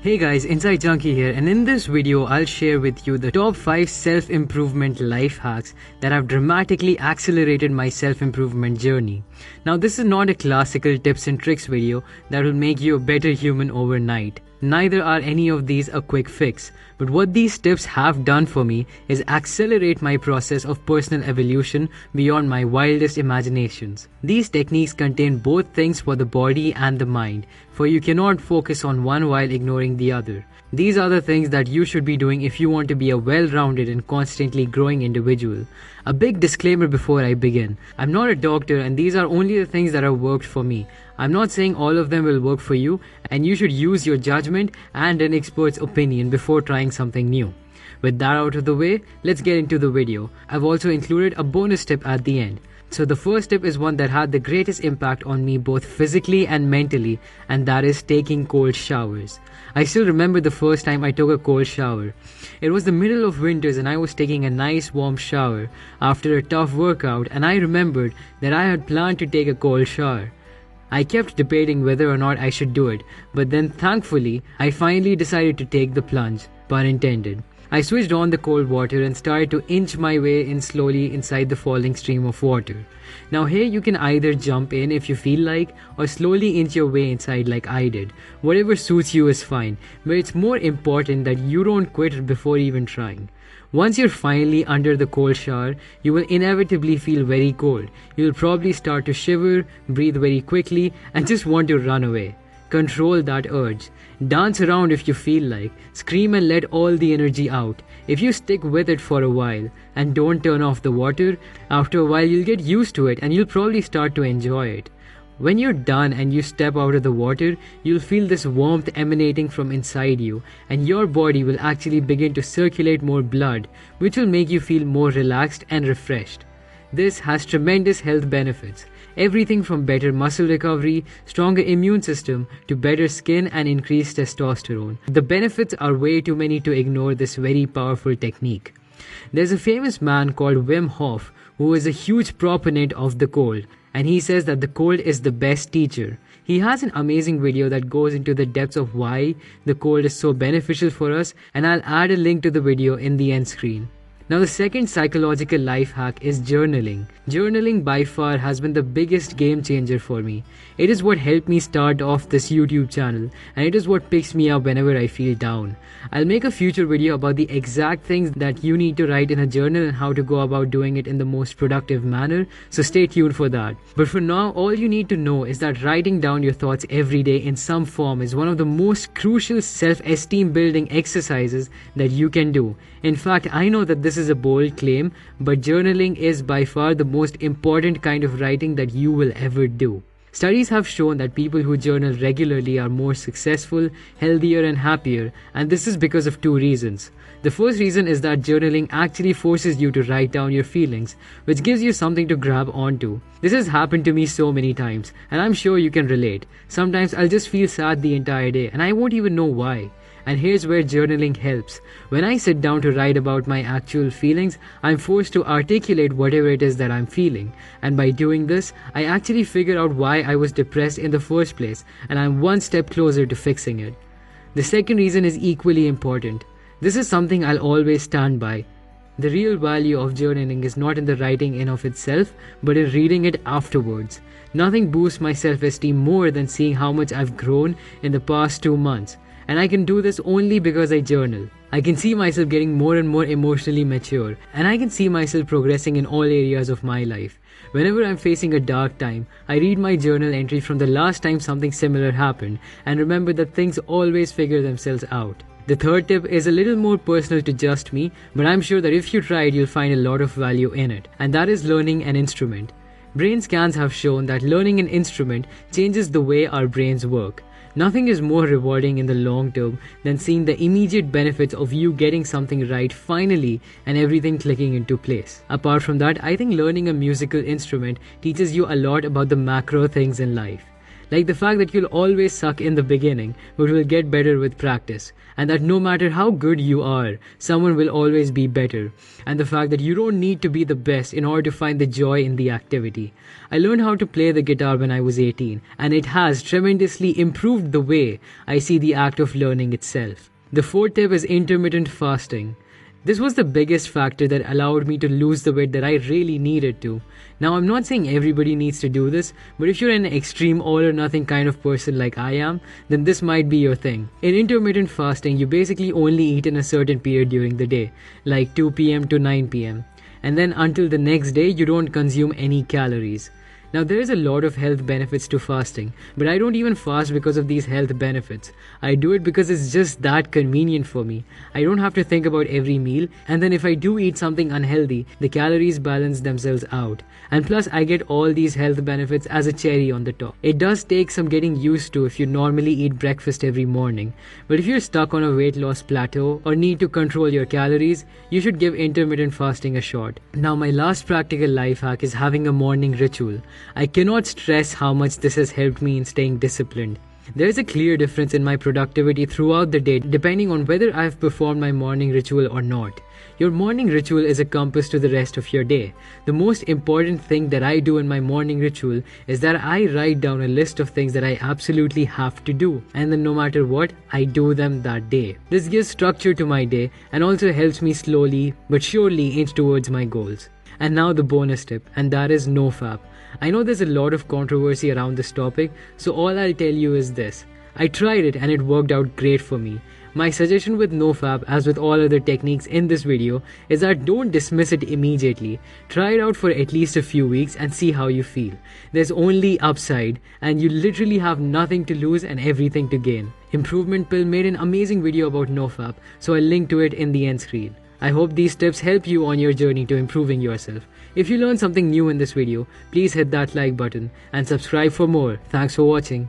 Hey guys, Inside Junkie here, and in this video I'll share with you the top 5 self-improvement life hacks that have dramatically accelerated my self-improvement journey. Now this is not a classical tips and tricks video that will make you a better human overnight. Neither are any of these a quick fix, but what these tips have done for me is accelerate my process of personal evolution beyond my wildest imaginations. These techniques contain both things for the body and the mind, for you cannot focus on one while ignoring the other. These are the things that you should be doing if you want to be a well-rounded and constantly growing individual. A big disclaimer before I begin. I'm not a doctor and these are only the things that have worked for me. I'm not saying all of them will work for you, and you should use your judgment and an expert's opinion before trying something new. With that out of the way, let's get into the video. I've also included a bonus tip at the end. So the first tip is one that had the greatest impact on me both physically and mentally, and that is taking cold showers. I still remember the first time I took a cold shower. It was the middle of winters and I was taking a nice warm shower after a tough workout, and I remembered that I had planned to take a cold shower. I kept debating whether or not I should do it, but then thankfully I finally decided to take the plunge, pun intended. I switched on the cold water and started to inch my way in slowly inside the falling stream of water. Now here you can either jump in if you feel like, or slowly inch your way inside like I did. Whatever suits you is fine, but it's more important that you don't quit before even trying. Once you're finally under the cold shower, you will inevitably feel very cold. You'll probably start to shiver, breathe very quickly, and just want to run away. Control that urge. Dance around if you feel like. Scream and let all the energy out. If you stick with it for a while and don't turn off the water, after a while you'll get used to it and you'll probably start to enjoy it. When you're done and you step out of the water, you'll feel this warmth emanating from inside you, and your body will actually begin to circulate more blood, which will make you feel more relaxed and refreshed. This has tremendous health benefits. Everything from better muscle recovery, stronger immune system, to better skin and increased testosterone. The benefits are way too many to ignore this very powerful technique. There's a famous man called Wim Hof who is a huge proponent of the cold, and he says that the cold is the best teacher. He has an amazing video that goes into the depths of why the cold is so beneficial for us, and I'll add a link to the video in the end screen. Now the second psychological life hack is journaling. Journaling by far has been the biggest game changer for me. It is what helped me start off this YouTube channel, and it is what picks me up whenever I feel down. I'll make a future video about the exact things that you need to write in a journal and how to go about doing it in the most productive manner, so stay tuned for that. But for now, all you need to know is that writing down your thoughts every day in some form is one of the most crucial self-esteem building exercises that you can do. In fact, I know that this is a bold claim, but journaling is by far the most important kind of writing that you will ever do. Studies have shown that people who journal regularly are more successful, healthier and happier, and this is because of two reasons. The first reason is that journaling actually forces you to write down your feelings, which gives you something to grab onto. This has happened to me so many times, and I'm sure you can relate. Sometimes I'll just feel sad the entire day, and I won't even know why. And here's where journaling helps. When I sit down to write about my actual feelings, I'm forced to articulate whatever it is that I'm feeling. And by doing this, I actually figure out why I was depressed in the first place, and I'm one step closer to fixing it. The second reason is equally important. This is something I'll always stand by. The real value of journaling is not in the writing in of itself, but in reading it afterwards. Nothing boosts my self-esteem more than seeing how much I've grown in the past 2 months. And I can do this only because I journal. I can see myself getting more and more emotionally mature, and I can see myself progressing in all areas of my life. Whenever I'm facing a dark time, I read my journal entry from the last time something similar happened, and remember that things always figure themselves out. The third tip is a little more personal to just me, but I'm sure that if you try it, you'll find a lot of value in it, and that is learning an instrument. Brain scans have shown that learning an instrument changes the way our brains work. Nothing is more rewarding in the long term than seeing the immediate benefits of you getting something right finally and everything clicking into place. Apart from that, I think learning a musical instrument teaches you a lot about the macro things in life. Like the fact that you'll always suck in the beginning, but will get better with practice. And that no matter how good you are, someone will always be better. And the fact that you don't need to be the best in order to find the joy in the activity. I learned how to play the guitar when I was 18, and it has tremendously improved the way I see the act of learning itself. The fourth tip is intermittent fasting. This was the biggest factor that allowed me to lose the weight that I really needed to. Now, I'm not saying everybody needs to do this, but if you're an extreme all or nothing kind of person like I am, then this might be your thing. In intermittent fasting, you basically only eat in a certain period during the day, like 2 p.m. to 9 p.m. And then until the next day, you don't consume any calories. Now, there is a lot of health benefits to fasting, but I don't even fast because of these health benefits. I do it because it's just that convenient for me. I don't have to think about every meal, and then if I do eat something unhealthy, the calories balance themselves out. And plus, I get all these health benefits as a cherry on the top. It does take some getting used to if you normally eat breakfast every morning, but if you're stuck on a weight loss plateau or need to control your calories, you should give intermittent fasting a shot. Now, my last practical life hack is having a morning ritual. I cannot stress how much this has helped me in staying disciplined. There is a clear difference in my productivity throughout the day depending on whether I have performed my morning ritual or not. Your morning ritual is a compass to the rest of your day. The most important thing that I do in my morning ritual is that I write down a list of things that I absolutely have to do, and then no matter what, I do them that day. This gives structure to my day and also helps me slowly but surely inch towards my goals. And now the bonus tip, and that is NOFAP. I know there's a lot of controversy around this topic, so all I'll tell you is this. I tried it and it worked out great for me. My suggestion with NOFAP, as with all other techniques in this video, is that don't dismiss it immediately. Try it out for at least a few weeks and see how you feel. There's only upside, and you literally have nothing to lose and everything to gain. Improvement Pill made an amazing video about NOFAP, so I'll link to it in the end screen. I hope these tips help you on your journey to improving yourself. If you learned something new in this video, please hit that like button and subscribe for more. Thanks for watching.